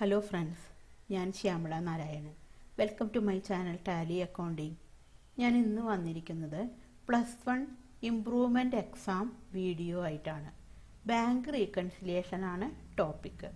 Hello friends, ഞാൻ Shyamala Narayanan. Welcome to my channel Tally accounting. ഞാൻ ഇന്ന് വന്നിരിക്കുന്നത് +1 ഇംപ്രൂവ്മെൻറ്റ് എക്സാം വീഡിയോ ആയിട്ടാണ്. ബാങ്ക് റീകൺസിലിയേഷൻ ആണ് ടോപ്പിക്ക്.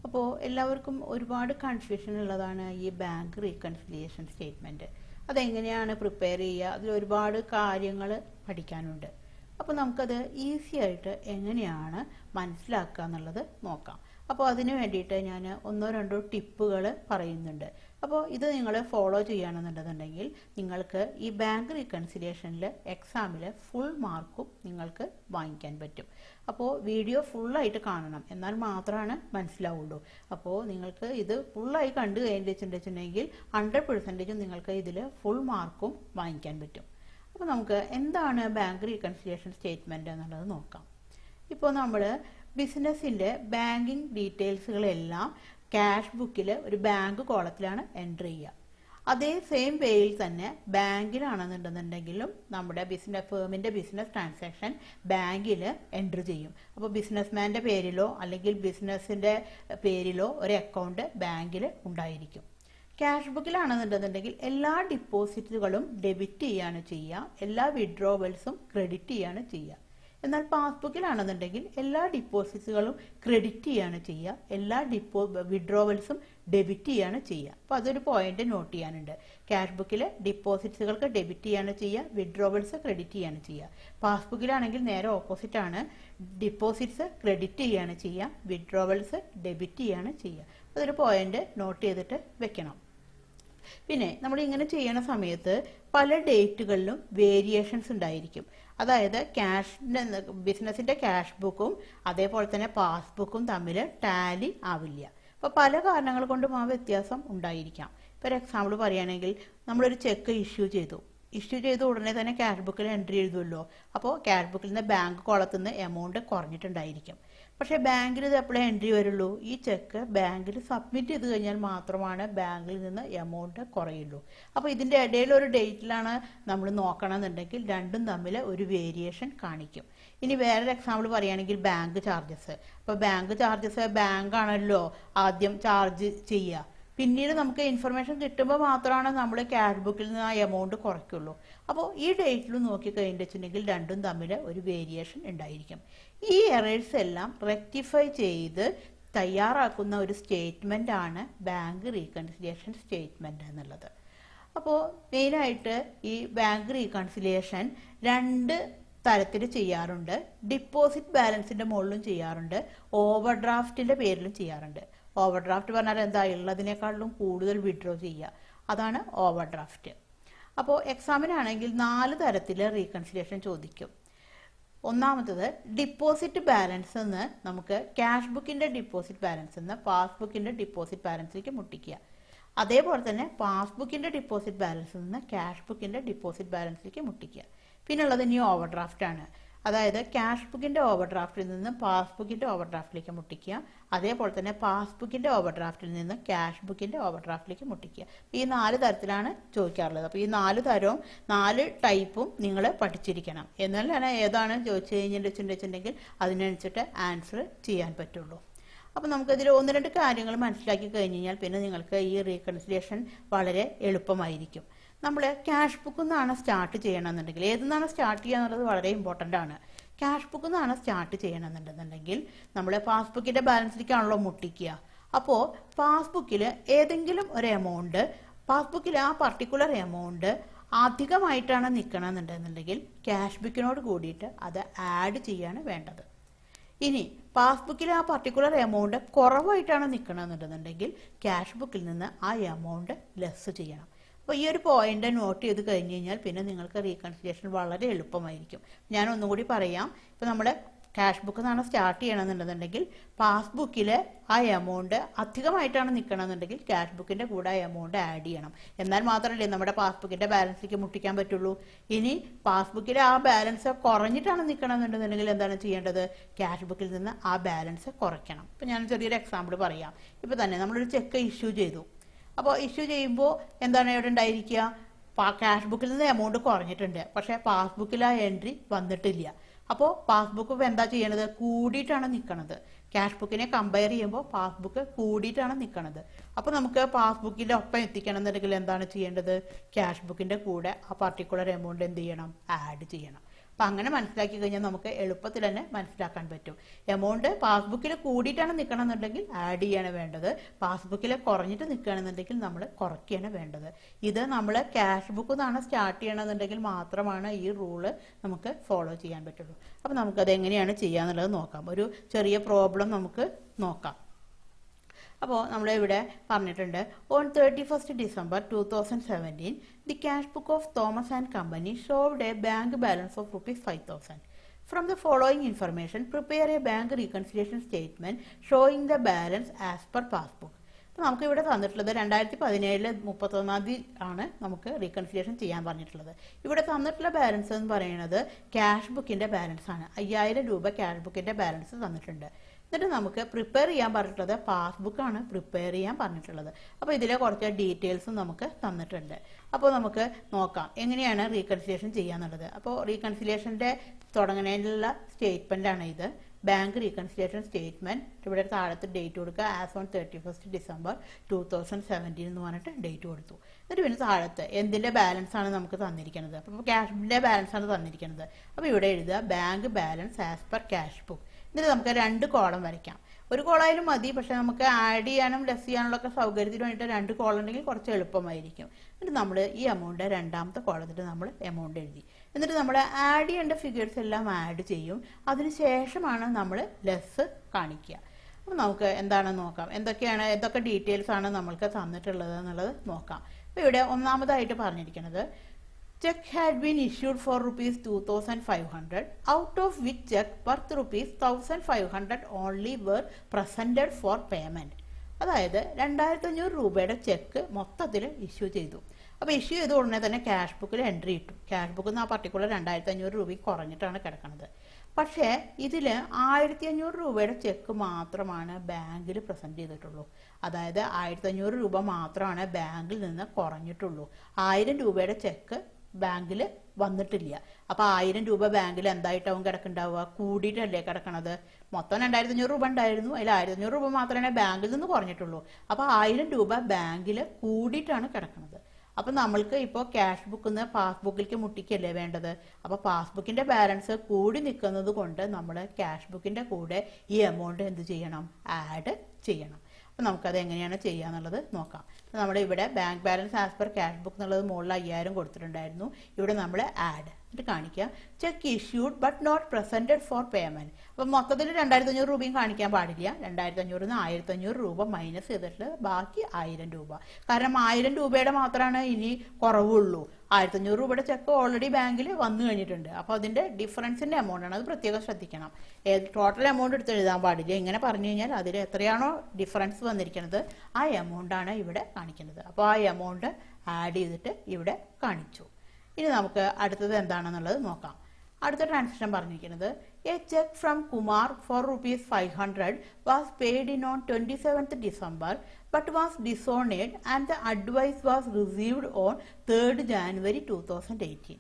അപ്പോൾ എല്ലാവർക്കും ഒരുപാട് കൺഫ്യൂഷൻ ഉള്ളതാണ് ഈ ബാങ്ക് റീകൺസിലിയേഷൻ സ്റ്റേറ്റ്മെൻറ്റ്. അതെങ്ങനെയാണ് പ്രിപ്പയർ ചെയ്യുക, അതിൽ ഒരുപാട് കാര്യങ്ങൾ പഠിക്കാനുണ്ട്. അപ്പോൾ നമുക്കത് ഈസി ആയിട്ട് എങ്ങനെയാണ് മനസ്സിലാക്കുക എന്നുള്ളത് നോക്കാം. അപ്പോൾ അതിന് വേണ്ടിയിട്ട് ഞാൻ 1-2 ടിപ്പുകൾ പറയുന്നുണ്ട്. അപ്പോൾ ഇത് നിങ്ങൾ ഫോളോ ചെയ്യുകയാണെന്നുണ്ടെന്നുണ്ടെങ്കിൽ നിങ്ങൾക്ക് ഈ ബാങ്ക് റീകൺസിലിയേഷനിൽ എക്സാമിൽ ഫുൾ മാർക്കും നിങ്ങൾക്ക് വാങ്ങിക്കാൻ പറ്റും. അപ്പോൾ വീഡിയോ ഫുള്ളായിട്ട് കാണണം, എന്നാൽ മാത്രമാണ് മനസ്സിലാവുള്ളൂ. അപ്പോൾ നിങ്ങൾക്ക് ഇത് ഫുള്ളായി കണ്ടു കഴിഞ്ഞിട്ടുണ്ടെങ്കിൽ 100% നിങ്ങൾക്ക് ഇതിൽ ഫുൾ മാർക്കും വാങ്ങിക്കാൻ പറ്റും. അപ്പോൾ നമുക്ക് എന്താണ് ബാങ്ക് റീകൺസിലിയേഷൻ സ്റ്റേറ്റ്മെൻറ്റ് എന്നുള്ളത് നോക്കാം. ഇപ്പോൾ നമ്മൾ ബിസിനസ്സിൻ്റെ ബാങ്കിങ് ഡീറ്റെയിൽസുകളെല്ലാം ക്യാഷ് ബുക്കിൽ ഒരു ബാങ്ക് കോളത്തിലാണ് എൻ്റർ ചെയ്യുക. അതേ സെയിം വേയിൽ തന്നെ ബാങ്കിലാണെന്നുണ്ടെന്നുണ്ടെങ്കിലും നമ്മുടെ ഫേമിൻ്റെ ബിസിനസ് ട്രാൻസാക്ഷൻ ബാങ്കിൽ എൻ്റർ ചെയ്യും. അപ്പോൾ ബിസിനസ്മാൻ്റെ പേരിലോ അല്ലെങ്കിൽ ബിസിനസ്സിൻ്റെ പേരിലോ ഒരു അക്കൗണ്ട് ബാങ്കിൽ ഉണ്ടായിരിക്കും. ക്യാഷ് ബുക്കിലാണെന്നുണ്ടെന്നുണ്ടെങ്കിൽ എല്ലാ ഡിപ്പോസിറ്റുകളും ഡെബിറ്റ് ചെയ്യാണ് ചെയ്യുക, എല്ലാ വിഡ്രോവൽസും ക്രെഡിറ്റ് ചെയ്യാണ് ചെയ്യുക. എന്നാൽ പാസ്ബുക്കിലാണെന്നുണ്ടെങ്കിൽ എല്ലാ ഡിപ്പോസിറ്റ്സുകളും ക്രെഡിറ്റ് ചെയ്യാണ് ചെയ്യുക, എല്ലാ വിഡ്രോവൽസും ഡെബിറ്റ് ചെയ്യാണ് ചെയ്യുക. അപ്പോൾ അതൊരു പോയിന്റ് നോട്ട് ചെയ്യാനുണ്ട്. ക്യാഷ് ബുക്കിൽ ഡിപ്പോസിറ്റ്സുകൾക്ക് ഡെബിറ്റ് ചെയ്യാണ് ചെയ്യുക, വിഡ്രോവൽസ് ക്രെഡിറ്റ് ചെയ്യാണ് ചെയ്യുക. പാസ്ബുക്കിലാണെങ്കിൽ നേരെ ഓപ്പോസിറ്റ് ആണ്, ഡിപ്പോസിറ്റ്സ് ക്രെഡിറ്റ് ചെയ്യാണ് ചെയ്യുക, വിഡ്രോവൽസ് ഡെബിറ്റ് ചെയ്യാണ് ചെയ്യുക. അതൊരു പോയിന്റ് നോട്ട് ചെയ്തിട്ട് വെക്കണം. പിന്നെ നമ്മൾ ഇങ്ങനെ ചെയ്യുന്ന സമയത്ത് പല ഡേറ്റുകളിലും വേരിയേഷൻസ് ഉണ്ടായിരിക്കും. അതായത് ബിസിനസിന്റെ ക്യാഷ് ബുക്കും അതേപോലെ തന്നെ പാസ്ബുക്കും തമ്മിൽ ടാലി ആവില്ല. അപ്പോൾ പല കാരണങ്ങൾ കൊണ്ടും ആ വ്യത്യാസം ഉണ്ടായിരിക്കാം. ഇപ്പോൾ ഒരു എക്സാമ്പിൾ പറയുകയാണെങ്കിൽ നമ്മളൊരു ചെക്ക് ഇഷ്യൂ ചെയ്ത ഉടനെ തന്നെ ക്യാഷ് ബുക്കിൽ എൻട്രി എഴുതുമല്ലോ. അപ്പോൾ ക്യാഷ് ബുക്കിൽ നിന്ന് ബാങ്ക് കോളത്തിൽ നിന്ന് എമൗണ്ട് കുറഞ്ഞിട്ടുണ്ടായിരിക്കും. പക്ഷേ ബാങ്കിൽ ഇത് എപ്പോഴേ എൻട്രി വരുള്ളൂ, ഈ ചെക്ക് ബാങ്കിൽ സബ്മിറ്റ് ചെയ്ത് കഴിഞ്ഞാൽ മാത്രമാണ് ബാങ്കിൽ നിന്ന് എമൗണ്ട് കുറയുള്ളൂ. അപ്പോൾ ഇതിൻ്റെ ഇടയിലൊരു ഡേറ്റിലാണ് നമ്മൾ നോക്കണമെന്നുണ്ടെങ്കിൽ രണ്ടും തമ്മിൽ ഒരു വേരിയേഷൻ കാണിക്കും. ഇനി വേറൊരു എക്സാമ്പിൾ പറയുകയാണെങ്കിൽ ബാങ്ക് ചാർജസ്. അപ്പോൾ ബാങ്ക് ചാർജസ് ബാങ്കാണല്ലോ ആദ്യം ചാർജ് ചെയ്യുക. പിന്നീട് നമുക്ക് ഇൻഫർമേഷൻ കിട്ടുമ്പോൾ മാത്രമാണ് നമ്മൾ ക്യാഷ് ബുക്കിൽ നിന്ന് ആ എമൗണ്ട് കുറയ്ക്കുള്ളൂ. അപ്പോൾ ഈ ഡേറ്റിൽ നോക്കിക്കഴിഞ്ഞിട്ടുണ്ടെങ്കിൽ രണ്ടും തമ്മിൽ ഒരു വേരിയേഷൻ ഉണ്ടായിരിക്കും. ഈ എറേഴ്സ് എല്ലാം റെക്ടിഫൈ ചെയ്ത് തയ്യാറാക്കുന്ന ഒരു സ്റ്റേറ്റ്മെൻ്റ് ആണ് ബാങ്ക് റീകൺസിലിയേഷൻ സ്റ്റേറ്റ്മെൻറ്റ് എന്നുള്ളത്. അപ്പോൾ മെയിനായിട്ട് ഈ ബാങ്ക് റീകൺസിലിയേഷൻ 2 തരത്തിൽ ചെയ്യാറുണ്ട്. ഡിപ്പോസിറ്റ് ബാലൻസിൻ്റെ മുകളിലും ചെയ്യാറുണ്ട്, ഓവർ ഡ്രാഫ്റ്റിൻ്റെ പേരിലും ചെയ്യാറുണ്ട്. ഓവർ ഡ്രാഫ്റ്റ് പറഞ്ഞാൽ എന്താ, ഉള്ളതിനേക്കാളും കൂടുതൽ വിഡ്രോ ചെയ്യുക, അതാണ് ഓവർ ഡ്രാഫ്റ്റ്. അപ്പോൾ എക്സാമിനാണെങ്കിൽ 4 തരത്തിൽ റീകൺസിലിയേഷൻ ചോദിക്കും. ഒന്നാമത്തത് ഡിപ്പോസിറ്റ് ബാലൻസ് നിന്ന് നമുക്ക് ക്യാഷ് ബുക്കിൻ്റെ ഡിപ്പോസിറ്റ് ബാലൻസ് നിന്ന് പാസ്ബുക്കിൻ്റെ ഡിപ്പോസിറ്റ് ബാലൻസിലേക്ക് മുട്ടിക്കുക. അതേപോലെ തന്നെ പാസ്ബുക്കിൻ്റെ ഡിപ്പോസിറ്റ് ബാലൻസിൽ നിന്ന് ക്യാഷ് ബുക്കിൻ്റെ ഡിപ്പോസിറ്റ് ബാലൻസിലേക്ക് മുട്ടിക്കുക. പിന്നുള്ളത് ഇനി ഓവർ ഡ്രാഫ്റ്റ് ആണ്. അതായത് ക്യാഷ് ബുക്കിൻ്റെ ഓവർ ഡ്രാഫ്റ്റിൽ നിന്ന് പാസ്ബുക്കിൻ്റെ ഓവർ ഡ്രാഫ്റ്റിലേക്ക് മുട്ടിക്കുക, അതേപോലെ തന്നെ പാസ്ബുക്കിൻ്റെ ഓവർ ഡ്രാഫ്റ്റിൽ നിന്ന് ക്യാഷ് ബുക്കിൻ്റെ ഓവർ ഡ്രാഫ്റ്റിലേക്ക് മുട്ടിക്കുക. ഈ 4 തരത്തിലാണ് ചോദിക്കാറുള്ളത്. അപ്പോൾ ഈ 4 തരവും 4 ടൈപ്പും നിങ്ങൾ പഠിച്ചിരിക്കണം. എന്നാലാണ് ഏതാണ് ചോദിച്ചു കഴിഞ്ഞിട്ടുണ്ടെങ്കിൽ അതിനനുസരിച്ചിട്ട് ആൻസർ ചെയ്യാൻ പറ്റുള്ളൂ. അപ്പോൾ നമുക്കതിൽ 1-2 കാര്യങ്ങൾ മനസ്സിലാക്കി കഴിഞ്ഞ് കഴിഞ്ഞാൽ പിന്നെ നിങ്ങൾക്ക് ഈ റീകൺസിലിയേഷൻ വളരെ എളുപ്പമായിരിക്കും. നമ്മൾ ക്യാഷ് ബുക്കിൽ നിന്നാണ് സ്റ്റാർട്ട് ചെയ്യണമെന്നുണ്ടെങ്കിൽ, ഏതെന്നാണ് സ്റ്റാർട്ട് ചെയ്യുക എന്നുള്ളത് വളരെ ഇമ്പോർട്ടൻ്റ് ആണ്. ക്യാഷ് ബുക്കിൽ നിന്നാണ് സ്റ്റാർട്ട് ചെയ്യണമെന്നുണ്ടെന്നുണ്ടെങ്കിൽ നമ്മൾ പാസ്ബുക്കിൻ്റെ ബാലൻസിലേക്കാണല്ലോ മുട്ടിക്കുക. അപ്പോൾ പാസ്ബുക്കിൽ ഏതെങ്കിലും ഒരു എമൗണ്ട്, പാസ്ബുക്കിൽ ആ പർട്ടിക്കുലർ എമൗണ്ട് അധികമായിട്ടാണ് നിൽക്കണമെന്നുണ്ടെന്നുണ്ടെങ്കിൽ ക്യാഷ് ബുക്കിനോട് കൂടിയിട്ട് അത് ആഡ് ചെയ്യാണ് വേണ്ടത്. ഇനി പാസ്ബുക്കിൽ ആ പർട്ടിക്കുലർ എമൗണ്ട് കുറവായിട്ടാണ് നിൽക്കണമെന്നുണ്ടെന്നുണ്ടെങ്കിൽ ക്യാഷ് ബുക്കിൽ നിന്ന് ആ എമൗണ്ട് ലെസ് ചെയ്യണം. അപ്പോൾ ഈ ഒരു പോയിന്റ് നോട്ട് ചെയ്ത് കഴിഞ്ഞ് കഴിഞ്ഞാൽ പിന്നെ നിങ്ങൾക്ക് റീകൺസിലിയേഷൻ വളരെ എളുപ്പമായിരിക്കും. ഞാൻ ഒന്നുകൂടി പറയാം. ഇപ്പോൾ നമ്മൾ ക്യാഷ് ബുക്കിൽ നിന്നാണ് സ്റ്റാർട്ട് ചെയ്യണമെന്നുണ്ടെന്നുണ്ടെങ്കിൽ പാസ്ബുക്കിൽ ആ എമൗണ്ട് അധികമായിട്ടാണ് നിൽക്കണമെന്നുണ്ടെങ്കിൽ ക്യാഷ് ബുക്കിൻ്റെ കൂടെ ആ എമൗണ്ട് ആഡ് ചെയ്യണം. എന്നാൽ മാത്രമല്ലേ നമ്മുടെ പാസ്ബുക്കിൻ്റെ ബാലൻസിലേക്ക് മുട്ടിക്കാൻ പറ്റുള്ളൂ. ഇനി പാസ്ബുക്കിൽ ആ ബാലൻസ് കുറഞ്ഞിട്ടാണ് നിൽക്കണമെന്നുണ്ടെന്നുണ്ടെങ്കിൽ എന്താണ് ചെയ്യേണ്ടത്, ക്യാഷ് ബുക്കിൽ നിന്ന് ആ ബാലൻസ് കുറയ്ക്കണം. ഇപ്പോൾ ഞാൻ ചെറിയൊരു എക്സാമ്പിൾ പറയാം. ഇപ്പോൾ തന്നെ നമ്മളൊരു ചെക്ക് ഇഷ്യൂ ചെയ്തു. അപ്പോൾ ഇഷ്യൂ ചെയ്യുമ്പോൾ എന്താണ് ഇവിടെ ഉണ്ടായിരിക്കുക, ക്യാഷ് ബുക്കിൽ നിന്ന് എമൗണ്ട് കുറഞ്ഞിട്ടുണ്ട്, പക്ഷേ പാസ്ബുക്കിൽ ആ എൻട്രി വന്നിട്ടില്ല. അപ്പോൾ പാസ്ബുക്ക് എന്താ ചെയ്യണത്, കൂടിയിട്ടാണ് നിൽക്കുന്നത്. ക്യാഷ് ബുക്കിനെ കമ്പയർ ചെയ്യുമ്പോൾ പാസ്ബുക്ക് കൂടിയിട്ടാണ് നിൽക്കുന്നത്. അപ്പോൾ നമുക്ക് പാസ്ബുക്കിൻ്റെ ഒപ്പം എത്തിക്കണം എന്നുണ്ടെങ്കിൽ എന്താണ് ചെയ്യേണ്ടത്? ക്യാഷ് ബുക്കിൻ്റെ കൂടെ ആ പർട്ടിക്കുലർ എമൗണ്ട് എന്ത് ചെയ്യണം? ആഡ് ചെയ്യണം. അപ്പം അങ്ങനെ മനസ്സിലാക്കി കഴിഞ്ഞാൽ നമുക്ക് എളുപ്പത്തിൽ തന്നെ മനസ്സിലാക്കാൻ പറ്റും. എമൗണ്ട് പാസ്ബുക്കിൽ കൂടിയിട്ടാണ് നിൽക്കണം എന്നുണ്ടെങ്കിൽ ആഡ് ചെയ്യാണ് വേണ്ടത്. പാസ്ബുക്കിൽ കുറഞ്ഞിട്ട് നിൽക്കുകയാണെന്നുണ്ടെങ്കിൽ നമ്മൾ കുറയ്ക്കുകയാണ് വേണ്ടത്. ഇത് നമ്മൾ ക്യാഷ് ബുക്കിൽ നിന്നാണ് സ്റ്റാർട്ട് ചെയ്യണമെന്നുണ്ടെങ്കിൽ മാത്രമാണ് ഈ റൂള് നമുക്ക് ഫോളോ ചെയ്യാൻ പറ്റുള്ളൂ. അപ്പം നമുക്കത് എങ്ങനെയാണ് ചെയ്യാന്നുള്ളത് നോക്കാം. ഒരു ചെറിയ പ്രോബ്ലം നമുക്ക് നോക്കാം. അപ്പോൾ നമ്മളിവിടെ പറഞ്ഞിട്ടുണ്ട്, on 31st December 2017 the cash book of Thomas and company showed a bank balance of ₹5,000. From the following information prepare a bank reconciliation statement showing the balance as per passbook. അപ്പോൾ നമുക്ക് ഇവിടെ തന്നിട്ടുള്ളത് 2017 31 ആണ് നമുക്ക് റീകൺസിലിയേഷൻ ചെയ്യാൻ പറഞ്ഞിട്ടുള്ളത്. ഇവിടെ തന്നിട്ടുള്ള ബാലൻസ് എന്ന് പറയുന്നത് ക്യാഷ് ബുക്കിന്റെ ബാലൻസ് ആണ്. 5000 രൂപ ക്യാഷ് ബുക്കിന്റെ ബാലൻസ് തന്നിട്ടുണ്ട്. എന്നിട്ട് നമുക്ക് പ്രിപ്പയർ ചെയ്യാൻ പറഞ്ഞിട്ടുള്ളത് പാസ്ബുക്കാണ് പ്രിപ്പയർ ചെയ്യാൻ പറഞ്ഞിട്ടുള്ളത്. അപ്പോൾ ഇതിലെ കുറച്ച് ഡീറ്റെയിൽസും നമുക്ക് തന്നിട്ടുണ്ട്. അപ്പോൾ നമുക്ക് നോക്കാം എങ്ങനെയാണ് റീകൺസിലിയേഷൻ ചെയ്യാന്നുള്ളത്. അപ്പോൾ റീകൺസിലിയേഷൻ്റെ തുടങ്ങുന്നതിനുള്ള സ്റ്റേറ്റ്മെൻ്റ് ആണ് ഇത്. Bank reconciliation statement. ഇവിടെ താഴത്ത് ഡേറ്റ് കൊടുക്കുക, ആസ് ഓൺ 31st December 2017 എന്ന് പറഞ്ഞിട്ട് ഡേറ്റ് കൊടുത്തു. എന്നിട്ട് പിന്നെ താഴത്ത് എന്തിൻ്റെ ബാലൻസ് ആണ് നമുക്ക് തന്നിരിക്കുന്നത്? അപ്പോൾ ക്യാഷിൻ്റെ ബാലൻസ് ആണ് തന്നിരിക്കുന്നത്. അപ്പോൾ ഇവിടെ എഴുതുക bank balance as per cash book. എന്നിട്ട് നമുക്ക് 2 കോളം വരയ്ക്കാം. ഒരു കോളായാലും മതി, പക്ഷെ നമുക്ക് ആഡ് ചെയ്യാനും ലെസ് ചെയ്യാനുള്ള ഒക്കെ സൗകര്യത്തിന് വേണ്ടിയിട്ട് 2 കോളം ഉണ്ടെങ്കിൽ കുറച്ച് എളുപ്പമായിരിക്കും. എന്നിട്ട് നമ്മൾ ഈ എമൗണ്ട് രണ്ടാമത്തെ കോളത്തിൽ നമ്മൾ എമൗണ്ട് എഴുതി. എന്നിട്ട് നമ്മൾ ആഡ് ചെയ്യേണ്ട ഫിഗേഴ്സ് എല്ലാം ആഡ് ചെയ്യും. അതിനുശേഷമാണ് നമ്മൾ ലെസ് കാണിക്കുക. അപ്പം നമുക്ക് എന്താണെന്ന് നോക്കാം. എന്തൊക്കെ ഡീറ്റെയിൽസ് ആണ് നമ്മൾക്ക് തന്നിട്ടുള്ളത് എന്നുള്ളത് നോക്കാം. അപ്പോൾ ഇവിടെ ഒന്നാമതായിട്ട് പറഞ്ഞിരിക്കുന്നത്, check had been issued for ₹2,500, out of which check worth ₹1,500 only were presented for payment. അതായത് 2500 രൂപയുടെ ചെക്ക് മൊത്തത്തിൽ ഇഷ്യൂ ചെയ്തു. അപ്പോൾ ഇഷ്യൂ ചെയ്ത ഉടനെ തന്നെ ക്യാഷ് ബുക്കിൽ എൻട്രി ഇട്ടു. ക്യാഷ് ബുക്കിൽ നിന്ന് ആ പർട്ടിക്കുലർ 2500 രൂപയ്ക്ക് കുറഞ്ഞിട്ടാണ് കിടക്കുന്നത്. പക്ഷേ ഇതിൽ 1500 രൂപയുടെ ചെക്ക് മാത്രമാണ് ബാങ്കിൽ പ്രസന്റ് ചെയ്തിട്ടുള്ളൂ. അതായത് 1500 രൂപ മാത്രമാണ് ബാങ്കിൽ നിന്ന് കുറഞ്ഞിട്ടുള്ളൂ. 1000 രൂപയുടെ ചെക്ക് ബാങ്കിൽ വന്നിട്ടില്ല. അപ്പോൾ 1000 രൂപ ബാങ്കിൽ എന്തായിട്ടാവും കിടക്കുന്നുണ്ടാവുക? കൂടിയിട്ടല്ലേ കിടക്കണത്. മൊത്തം 2500 രൂപ ഉണ്ടായിരുന്നു, അതിൽ 1500 രൂപ മാത്രമേ ബാങ്കിൽ നിന്ന് കുറഞ്ഞിട്ടുള്ളൂ. അപ്പോൾ 1000 രൂപ ബാങ്കിൽ കൂടിയിട്ടാണ് കിടക്കുന്നത്. അപ്പം നമ്മൾക്ക് ഇപ്പോൾ ക്യാഷ് ബുക്കിൽ നിന്ന് പാസ്ബുക്കിലേക്ക് മുട്ടിക്കല്ലേ വേണ്ടത്. അപ്പോൾ പാസ്ബുക്കിന്റെ ബാലൻസ് കൂടി നിൽക്കുന്നത് കൊണ്ട് നമ്മൾ ക്യാഷ് ബുക്കിന്റെ കൂടെ ഈ എമൗണ്ട് എന്ത് ചെയ്യണം? ആഡ് ചെയ്യണം. അപ്പം നമുക്കത് എങ്ങനെയാണ് ചെയ്യുക എന്നുള്ളത് നോക്കാം. നമ്മുടെ ഇവിടെ bank balance as per cash book എന്നുള്ളത് മുകളിൽ 5000 കൊടുത്തിട്ടുണ്ടായിരുന്നു. ഇവിടെ നമ്മൾ ആഡ് എന്നിട്ട് കാണിക്കുക, cheque issued but not presented for payment. അപ്പം മൊത്തത്തിൽ 2500 രൂപയും കാണിക്കാൻ പാടില്ല. 2500 നിന്ന് 1500 രൂപ മൈനസ് ചെയ്തിട്ട് ബാക്കി 1000 രൂപ. കാരണം 1000 രൂപയുടെ മാത്രമാണ് ഇനി കുറവുള്ളൂ. 1500 രൂപയുടെ ചെക്ക് ഓൾറെഡി ബാങ്കിൽ വന്നു കഴിഞ്ഞിട്ടുണ്ട്. അപ്പോൾ അതിന്റെ ഡിഫറൻസിന്റെ എമൗണ്ട് ആണ്, അത് പ്രത്യേകം ശ്രദ്ധിക്കണം. ടോട്ടൽ എമൗണ്ട് എടുത്ത് എഴുതാൻ പാടില്ല. ഇങ്ങനെ പറഞ്ഞു കഴിഞ്ഞാൽ അതിൽ എത്രയാണോ ഡിഫറൻസ് വന്നിരിക്കുന്നത് ആ എമൗണ്ട് ആണ് ഇവിടെ കാണിക്കുന്നത്. അപ്പോൾ ആ എമൗണ്ട് ആഡ് ചെയ്തിട്ട് ഇവിടെ കാണിച്ചു. ഇനി നമുക്ക് അടുത്തത് എന്താണെന്നുള്ളത് നോക്കാം. അടുത്ത ട്രാൻസാക്ഷൻ പറഞ്ഞിരിക്കുന്നത്, a cheque from Kumar for ₹500 was paid in on 27th December but was dishonored and the advice was received on 3rd January 2018.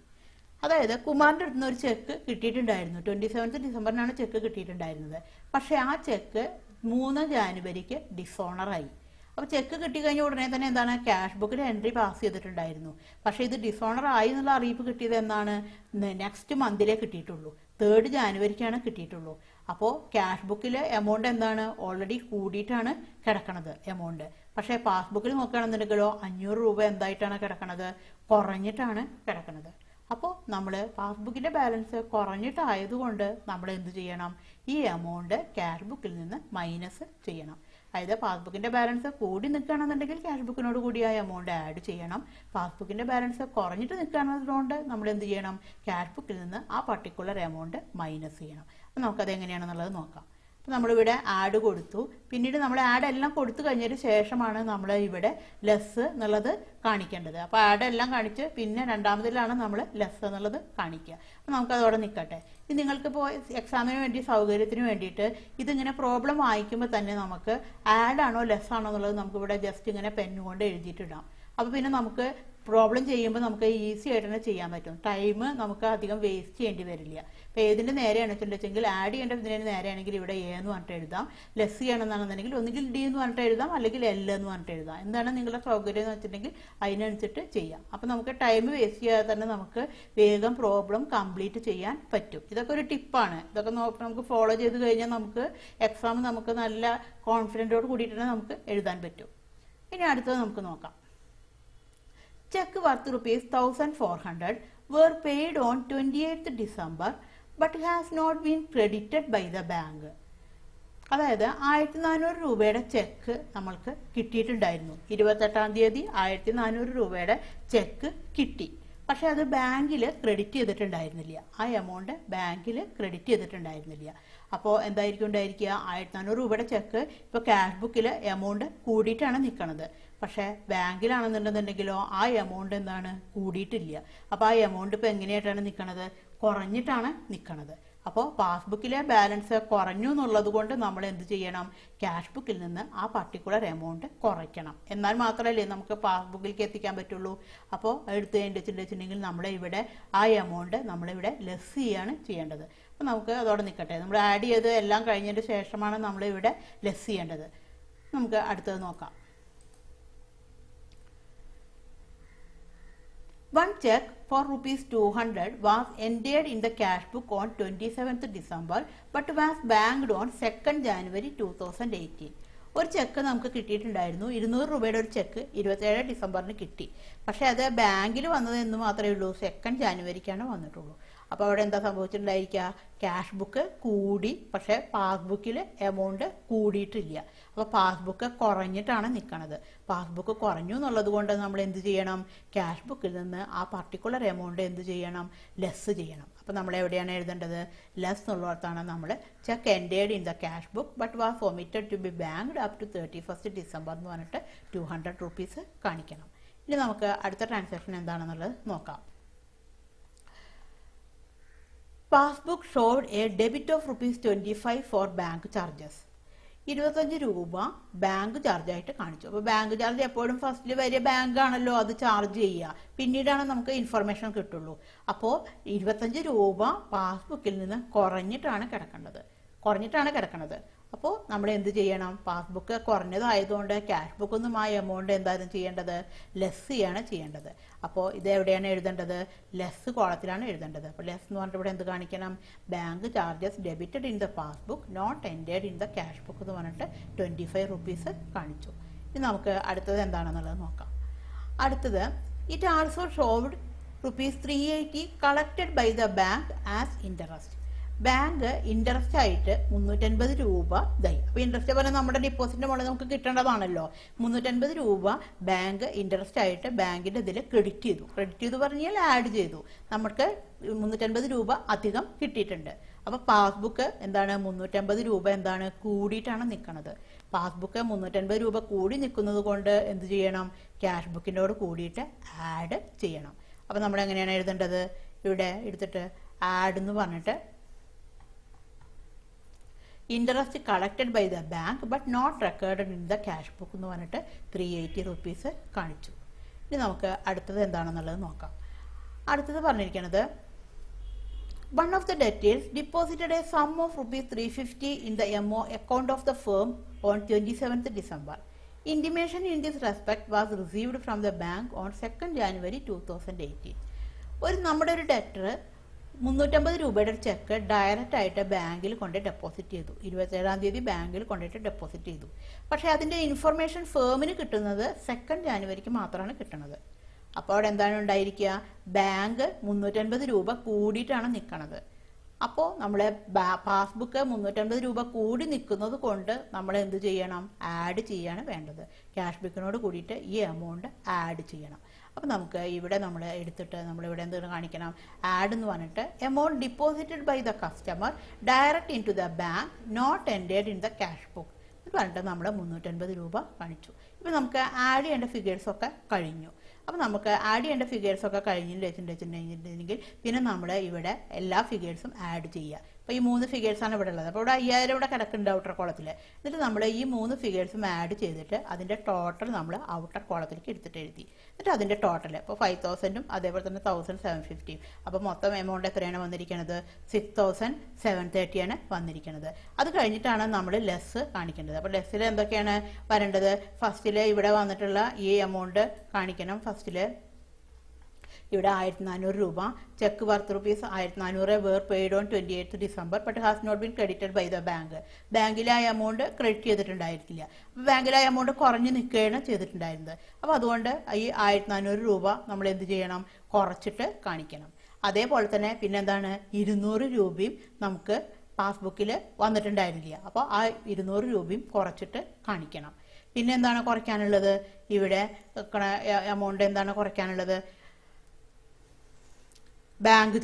അതായത് കുമാറിൻ്റെ അടുത്ത് നിന്ന് ഒരു ചെക്ക് കിട്ടിയിട്ടുണ്ടായിരുന്നു. 27th December check കിട്ടിയിട്ടുണ്ടായിരുന്നത്. പക്ഷേ ആ ചെക്ക് 3 ജാനുവരിക്ക് ഡിസോണറായി. അപ്പോൾ ചെക്ക് കിട്ടിക്കഴിഞ്ഞ ഉടനെ തന്നെ എന്താണ്? ക്യാഷ് ബുക്കിൽ എൻട്രി പാസ് ചെയ്തിട്ടുണ്ടായിരുന്നു. പക്ഷേ ഇത് ഡിസോണർ ആയി എന്നുള്ള അറിയിപ്പ് കിട്ടിയത് എന്നാണ്? നെക്സ്റ്റ് മന്തിലേ കിട്ടിയിട്ടുള്ളൂ. 3rd ജാനുവരിക്കാണ് കിട്ടിയിട്ടുള്ളൂ. അപ്പോൾ ക്യാഷ് ബുക്കിൽ എമൗണ്ട് എന്താണ്? ഓൾറെഡി കൂടിയിട്ടാണ് കിടക്കണത് എമൗണ്ട്. പക്ഷേ പാസ്ബുക്കിൽ നോക്കുകയാണെന്നുണ്ടെങ്കിലോ 500 രൂപ എന്തായിട്ടാണ് കിടക്കണത്? കുറഞ്ഞിട്ടാണ് കിടക്കണത്. അപ്പോൾ നമ്മൾ പാസ്ബുക്കിൻ്റെ ബാലൻസ് കുറഞ്ഞിട്ടായതുകൊണ്ട് നമ്മൾ എന്ത് ചെയ്യണം? ഈ എമൗണ്ട് ക്യാഷ് ബുക്കിൽ നിന്ന് മൈനസ് ചെയ്യണം. അതായത് പാസ്ബുക്കിൻ്റെ ബാലൻസ് കൂടി നിൽക്കുകയാണെന്നുണ്ടെങ്കിൽ ക്യാഷ് ബുക്കിനോട് കൂടി ആ എമൗണ്ട് ആഡ് ചെയ്യണം. പാസ്ബുക്കിൻ്റെ ബാലൻസ് കുറഞ്ഞിട്ട് നിൽക്കുകയാണെന്നുകൊണ്ട് നമ്മൾ എന്ത് ചെയ്യണം? ക്യാഷ് ബുക്കിൽ നിന്ന് ആ പർട്ടിക്കുലർ എമൗണ്ട് മൈനസ് ചെയ്യണം. അപ്പോൾ നമുക്കത് എങ്ങനെയാണെന്നുള്ളത് നോക്കാം. അപ്പോൾ നമ്മളിവിടെ ആഡ് കൊടുത്തു. പിന്നീട് നമ്മൾ ആഡ് എല്ലാം കൊടുത്തു കഴിഞ്ഞതിന് ശേഷമാണ് നമ്മൾ ഇവിടെ ലെസ് എന്നുള്ളത് കാണിക്കേണ്ടത്. അപ്പോൾ ആഡ് എല്ലാം കാണിച്ച് പിന്നെ രണ്ടാമതിലാണ് നമ്മൾ ലെസ് എന്നുള്ളത് കാണിക്കുക. അപ്പോൾ നമുക്കതോടെ നിൽക്കട്ടെ. ഇത് നിങ്ങൾക്കിപ്പോൾ എക്സാമിന് വേണ്ടി സൗകര്യത്തിന് വേണ്ടിയിട്ട് ഇതിങ്ങനെ പ്രോബ്ലം വായിക്കുമ്പോൾ തന്നെ നമുക്ക് ആഡ് ആണോ ലെസ് ആണോ എന്നുള്ളത് നമുക്കിവിടെ ജസ്റ്റ് ഇങ്ങനെ പെന്നുകൊണ്ട് എഴുതിയിട്ടിടാം. അപ്പോൾ പിന്നെ നമുക്ക് പ്രോബ്ലം ചെയ്യുമ്പോൾ നമുക്ക് ഈസി ആയിട്ട് തന്നെ ചെയ്യാൻ പറ്റും. ടൈം നമുക്ക് അധികം വേസ്റ്റ് ചെയ്യേണ്ടി വരില്ല. അപ്പോൾ ഏതിൻ്റെ നേരെയാണ് വെച്ചിട്ടുണ്ടെങ്കിൽ ആഡ് ചെയ്യേണ്ട ഇതിന് നേരെയാണെങ്കിൽ ഇവിടെ എ എന്ന് പറഞ്ഞിട്ട് എഴുതാം. ലെസ് ചെയ്യണമെന്നാണെന്നുണ്ടെങ്കിൽ ഒന്നുകിൽ ഡി എന്ന് പറഞ്ഞിട്ട് എഴുതാം, അല്ലെങ്കിൽ എൽ എന്ന് പറഞ്ഞിട്ട് എഴുതാം. എന്താണ് നിങ്ങളുടെ സൗകര്യം എന്ന് വെച്ചിട്ടുണ്ടെങ്കിൽ അതിനനുസരിച്ചിട്ട് ചെയ്യാം. അപ്പോൾ നമുക്ക് ടൈം വേസ്റ്റ് ചെയ്യാതെ തന്നെ നമുക്ക് വേഗം പ്രോബ്ലം കംപ്ലീറ്റ് ചെയ്യാൻ പറ്റും. ഇതൊക്കെ ഒരു ടിപ്പാണ്. ഇതൊക്കെ നമുക്ക് ഫോളോ ചെയ്ത് കഴിഞ്ഞാൽ നമുക്ക് എക്സാം നമുക്ക് നല്ല കോൺഫിഡൻറ്റോട് കൂടിയിട്ട് തന്നെ നമുക്ക് എഴുതാൻ പറ്റും. ഇനി അടുത്തത് നമുക്ക് നോക്കാം. Check worth ₹1,400 were paid on 28th December but has not been credited by the bank. അതായത് 1400 രൂപയുടെ ചെക്ക് നമ്മൾക്ക് കിട്ടിയിട്ടുണ്ടായിരുന്നു. 28-ാം തീയതി 1400 രൂപയുടെ ചെക്ക് കിട്ടി. പക്ഷെ അത് ബാങ്കിൽ ക്രെഡിറ്റ് ചെയ്തിട്ടുണ്ടായിരുന്നില്ല. ആ എമൗണ്ട് ബാങ്കിൽ ക്രെഡിറ്റ് ചെയ്തിട്ടുണ്ടായിരുന്നില്ല. അപ്പോൾ എന്തായിരിക്കും ഉണ്ടായിരിക്കുക? 1400 രൂപയുടെ ചെക്ക് ഇപ്പോൾ ക്യാഷ് ബുക്കിൽ എമൗണ്ട് കൂടിയിട്ടാണ് നിൽക്കുന്നത്. പക്ഷേ ബാങ്കിലാണെന്നുണ്ടെന്നുണ്ടെങ്കിലോ ആ എമൗണ്ട് എന്താണ് കൂടിയിട്ടില്ല. അപ്പോൾ ആ എമൗണ്ട് ഇപ്പോൾ എങ്ങനെയായിട്ടാണ് നിൽക്കുന്നത്? കുറഞ്ഞിട്ടാണ് നിൽക്കുന്നത്. അപ്പോൾ പാസ്ബുക്കിലെ ബാലൻസ് കുറഞ്ഞു എന്നുള്ളത് കൊണ്ട് നമ്മൾ എന്ത് ചെയ്യണം? ക്യാഷ് ബുക്കിൽ നിന്ന് ആ പർട്ടിക്കുലർ എമൗണ്ട് കുറയ്ക്കണം. എന്നാൽ മാത്രമല്ലേ നമുക്ക് പാസ്ബുക്കിലേക്ക് എത്തിക്കാൻ പറ്റുള്ളൂ. അപ്പോൾ എടുത്ത് കഴിഞ്ഞിട്ടുണ്ടെങ്കിൽ നമ്മളിവിടെ ആ എമൗണ്ട് നമ്മളിവിടെ ലെസ് ചെയ്യാണ് ചെയ്യേണ്ടത്. അപ്പോൾ നമുക്ക് അതോടെ നിൽക്കട്ടെ. നമ്മൾ ആഡ് ചെയ്ത് എല്ലാം കഴിഞ്ഞതിന് ശേഷമാണ് നമ്മളിവിടെ ലെസ് ചെയ്യേണ്ടത്. നമുക്ക് അടുത്തത് നോക്കാം. One check for ₹200 was entered in the cash book on 27th December but was banked on 2nd January 2018. ഒരു ചെക്ക് നമുക്ക് കിട്ടിയിട്ടുണ്ടായിരുന്നു. 200 രൂപയുടെ ഒരു ചെക്ക് 27 ഡിസംബറിന് കിട്ടി. പക്ഷെ അത് ബാങ്കിൽ വന്നത് എന്ന് മാത്രമേ ഉള്ളൂ, 2nd ജാനുവരിക്കാണ് വന്നിട്ടുള്ളൂ. അപ്പോൾ അവിടെ എന്താ സംഭവിച്ചിട്ടുണ്ടായിരിക്കുക? ക്യാഷ് ബുക്ക് കൂടി, പക്ഷെ പാസ്ബുക്കിൽ എമൗണ്ട് കൂടിയിട്ടില്ല. അപ്പോൾ പാസ്ബുക്ക് കുറഞ്ഞിട്ടാണ് നിൽക്കുന്നത്. പാസ്ബുക്ക് കുറഞ്ഞു എന്നുള്ളത് കൊണ്ട് നമ്മൾ എന്ത് ചെയ്യണം? ക്യാഷ് ബുക്കിൽ നിന്ന് ആ പർട്ടിക്കുലർ എമൗണ്ട് എന്ത് ചെയ്യണം? ലെസ് ചെയ്യണം. അപ്പോൾ നമ്മൾ എവിടെയാണ് എഴുതേണ്ടത്? ലെസ് എന്നുള്ളിടത്താണ് നമ്മൾ cheque entered in the cash book but was omitted to be banked up to 31st December എന്ന് പറഞ്ഞിട്ട് 200 rupees കാണിക്കണം. ഇനി നമുക്ക് അടുത്ത ട്രാൻസാക്ഷൻ എന്താണെന്നുള്ളത് നോക്കാം. Passbook showed a debit of ₹25 for bank charges. 25 രൂപ ബാങ്ക് ചാർജായിട്ട് കാണിച്ചു. അപ്പോൾ ബാങ്ക് ചാർജ് എപ്പോഴും ഫസ്റ്റിൽ വരിക ബാങ്കാണല്ലോ, അത് ചാർജ് ചെയ്യുക. പിന്നീടാണ് നമുക്ക് ഇൻഫർമേഷൻ കിട്ടുള്ളൂ. അപ്പോൾ 25 രൂപ പാസ്ബുക്കിൽ നിന്ന് കുറഞ്ഞിട്ടാണ് കിടക്കേണ്ടത്. അപ്പോൾ നമ്മൾ എന്ത് ചെയ്യണം? പാസ്ബുക്ക് കുറഞ്ഞതായതുകൊണ്ട് ക്യാഷ് ബുക്കിൽ നിന്നും ആ എമൗണ്ട് എന്തായാലും ചെയ്യേണ്ടത്? ലെസ് ചെയ്യാണ് ചെയ്യേണ്ടത്. അപ്പോൾ ഇത് എവിടെയാണ് എഴുതേണ്ടത്? ലെസ് കോളത്തിലാണ് എഴുതേണ്ടത്. അപ്പോൾ ലെസ് എന്ന് പറഞ്ഞിട്ട് ഇവിടെ എന്ത് കാണിക്കണം? Bank charges debited in the passbook not entered in the cash book എന്ന് പറഞ്ഞിട്ട് 25 rupees കാണിച്ചു. ഇനി നമുക്ക് അടുത്തത് എന്താണെന്നുള്ളത് നോക്കാം. അടുത്തത് it also showed ₹380 collected by the bank as interest. Bank interest ആയിട്ട് 350 രൂപ ഇതായി. അപ്പോൾ ഇൻട്രസ്റ്റ് പറഞ്ഞാൽ നമ്മുടെ ഡിപ്പോസിറ്റിന്റെ മുകളിൽ നമുക്ക് കിട്ടേണ്ടതാണല്ലോ. 350 രൂപ ബാങ്ക് ഇൻട്രസ്റ്റ് ആയിട്ട് ബാങ്കിന്റെ ഇതിൽ ക്രെഡിറ്റ് ചെയ്തു പറഞ്ഞാൽ ആഡ് ചെയ്തു. നമുക്ക് 350 രൂപ അധികം കിട്ടിയിട്ടുണ്ട്. അപ്പോൾ പാസ്ബുക്ക് എന്താണ്? 350 രൂപ എന്താണ്? കൂടിയിട്ടാണ് നിൽക്കുന്നത്. പാസ്ബുക്ക് 350 രൂപ കൂടി നിൽക്കുന്നത് കൊണ്ട് എന്ത് ചെയ്യണം? ക്യാഷ് ബുക്കിനോട് കൂടിയിട്ട് ആഡ് ചെയ്യണം. അപ്പോൾ നമ്മൾ എങ്ങനെയാണ് എഴുതേണ്ടത്? ഇവിടെ എടുത്തിട്ട് ആഡ് എന്ന് പറഞ്ഞിട്ട് interest collected by the bank but not recorded in the cash book എന്ന് പറഞ്ഞിട്ട് 380 rupees കാണിച്ചു. ഇനി നമുക്ക് അടുത്തത് എന്താണെന്നുള്ളത് നോക്കാം. അടുത്തത് പറഞ്ഞിരിക്കുന്നത് one of the debtors deposited a sum of ₹350 in the MO account of the firm on 27th December. Intimation in this respect was received from the bank on 2nd January 2018. നമ്മുടെ ഒരു ഡെറ്റർ 350 രൂപയുടെ ഒരു check direct ആയിട്ട് ബാങ്കിൽ കൊണ്ട് deposit ചെയ്തു. 27-ാം തീയതി ബാങ്കിൽ കൊണ്ടിട്ട് ഡെപ്പോസിറ്റ് ചെയ്തു. പക്ഷെ അതിന്റെ ഇൻഫർമേഷൻ ഫേമിന് കിട്ടുന്നത് 2nd ജാനുവരിക്ക് മാത്രമാണ് കിട്ടുന്നത്. അപ്പോൾ അവിടെ എന്താണ് ഉണ്ടായിരിക്കുക? ബാങ്ക് 350 രൂപ കൂടിയിട്ടാണ് നിൽക്കുന്നത്. അപ്പോൾ നമ്മളെ പാസ്ബുക്ക് 350 രൂപ കൂടി നിൽക്കുന്നത് കൊണ്ട് നമ്മൾ എന്ത് ചെയ്യണം? ആഡ് ചെയ്യാണ് വേണ്ടത്. ക്യാഷ് ബുക്കിനോട് കൂടിയിട്ട് ഈ എമൗണ്ട് ആഡ് ചെയ്യണം. അപ്പോൾ നമുക്ക് ഇവിടെ നമ്മൾ എടുത്തിട്ട് നമ്മളിവിടെ എന്ത് കാണിക്കണം? ആഡ് എന്ന് പറഞ്ഞിട്ട് amount deposited by the customer direct into the bank not entered in the cash book എന്ന് പറഞ്ഞിട്ട് നമ്മൾ 350 രൂപ കാണിച്ചു. ഇപ്പോൾ നമുക്ക് ആഡ് ചെയ്യേണ്ട ഫിഗേഴ്സൊക്കെ കഴിഞ്ഞു. അപ്പോൾ നമുക്ക് ആഡ് ചെയ്യേണ്ട ഫിഗേഴ്സൊക്കെ കഴിഞ്ഞിട്ടുണ്ടെങ്കിൽ പിന്നെ നമ്മൾ ഇവിടെ എല്ലാ ഫിഗേഴ്സും ആഡ് ചെയ്യുക. അപ്പോൾ ഈ 3 ഫിഗേഴ്സാണ് ഇവിടെ ഉള്ളത്. അപ്പോൾ ഇവിടെ 5000 ഇവിടെ കിടക്കുന്നുണ്ട് ഔട്ടർ കോളത്തിൽ. എന്നിട്ട് നമ്മൾ ഈ 3 ഫിഗേഴ്സും ആഡ് ചെയ്തിട്ട് അതിൻ്റെ ടോട്ടൽ നമ്മൾ ഔട്ടർ കോളത്തിലേക്ക് എടുത്തിട്ട് എഴുതി. എന്നിട്ട് അതിൻ്റെ ടോട്ടൽ ഇപ്പോൾ 5000ഉം അതേപോലെ തന്നെ 1750. അപ്പോൾ മൊത്തം എമൗണ്ട് എത്രയാണ് വന്നിരിക്കുന്നത്? 6730 ആണ് വന്നിരിക്കുന്നത്. അത് കഴിഞ്ഞിട്ടാണ് നമ്മൾ ലെസ് കാണിക്കേണ്ടത്. അപ്പോൾ ലെസ്സിൽ എന്തൊക്കെയാണ് വരേണ്ടത്? ഫസ്റ്റിൽ ഇവിടെ വന്നിട്ടുള്ള ഈ എമൗണ്ട് കാണിക്കണം. ഫസ്റ്റിൽ ഇവിടെ 1400 രൂപ cheque worth rupees 1400 were paid on 28th December but has not been credited by the bank. ബാങ്കിലെ ആ എമൗണ്ട് ക്രെഡിറ്റ് ചെയ്തിട്ടുണ്ടായിരിക്കില്ല. അപ്പോൾ ബാങ്കിലെ ആ എമൗണ്ട് കുറഞ്ഞു നിൽക്കുകയാണ് ചെയ്തിട്ടുണ്ടായിരുന്നത്. അപ്പോൾ അതുകൊണ്ട് ഈ 1400 രൂപ നമ്മൾ എന്ത് ചെയ്യണം? കുറച്ചിട്ട് കാണിക്കണം. അതേപോലെ തന്നെ പിന്നെന്താണ്? 200 രൂപയും നമുക്ക് പാസ്ബുക്കിൽ വന്നിട്ടുണ്ടായിരുന്നില്ല. അപ്പോൾ ആ 200 രൂപയും കുറച്ചിട്ട് കാണിക്കണം. പിന്നെ എന്താണ് കുറയ്ക്കാനുള്ളത്? ഇവിടെ എമൗണ്ട് എന്താണ് കുറയ്ക്കാനുള്ളത്? ബാങ്ക്